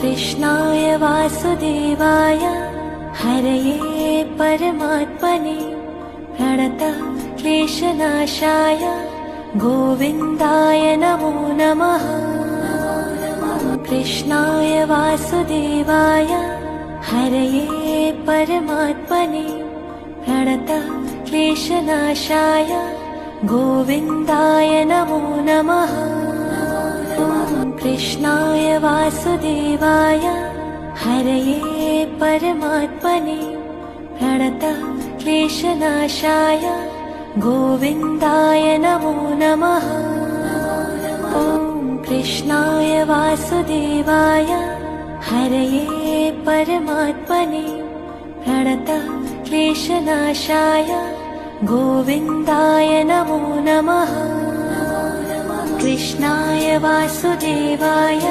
कृष्णाय वासुदेवाय हरये परमात्मने प्रणतः क्लेशनाशाय गोविन्दाय नमो नमः। कृष्णाय वासुदेवाय हरये परमात्मने प्रणतः क्लेशनाशाय गोविन्दाय नमो नमः। कृष्णाय वासुदेवाय हरये परमात्मने प्रणतः क्लेशनाशाय गोविन्दाय नमो नमः। कृष्णाय वासुदेवाय हरये परमात्मने प्रणतः क्लेशनाशाय गोविन्दाय नमो नमः। कृष्णाय वासुदेवाय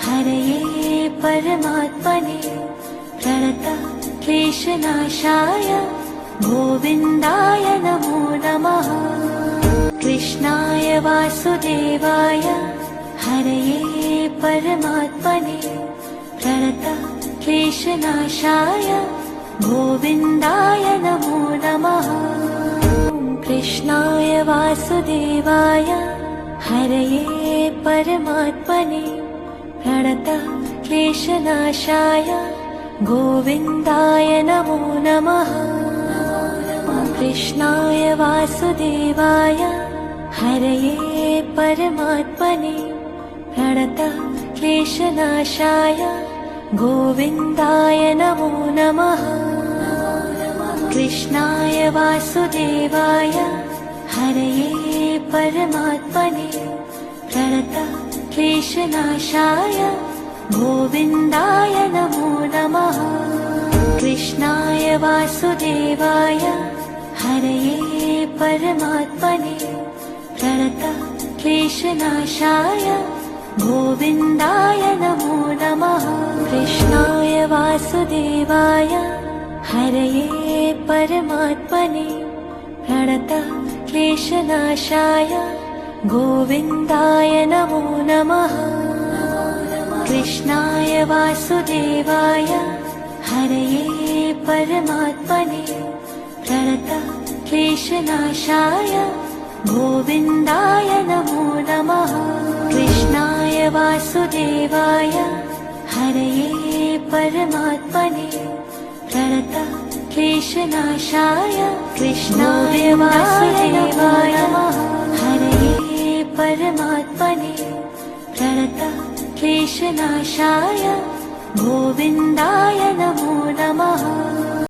हरये परमात्मने प्रणतः क्लेशनाशाय गोविन्दाय नमो नमः। कृष्णाय वासुदेवाय हरये परमात्मने प्रणतः क्लेशनाशाय गोविन्दाय नमो नमः। कृष्णाय वासुदेवाय हरये परमात्मने प्रणतः क्लेशनाशाय गोविन्दाय नमो नमः। कृष्णाय वासुदेवाय हरये परमात्मने प्रणतः क्लेशनाशाय गोविन्दाय नमो नमः। कृष्णाय वासुदेवाय हरये परमात्मने प्रणतः क्लेशनाशाय गोविन्दाय नमो नमः। कृष्णाय वासुदेवाय हरये परमात्मने प्रणतः क्लेशनाशाय गोविन्दाय नमो नमः। कृष्णाय वासुदेवाय हरये परमात्मने प्रणतः क्लेशनाशाय गोविन्दाय नमो नमः। कृष्णाय वासुदेवाय हरये परमात्मने प्रणतः क्लेशनाशाय गोविन्दाय नमो नमः। कृष्णाय वासुदेवाय हरये परमात्मने प्रणतः क्लेशनाशाय कृष्णाय वासुदेवाय हरये परमात्मने प्रणतः क्लेशनाशाय गोविन्दाय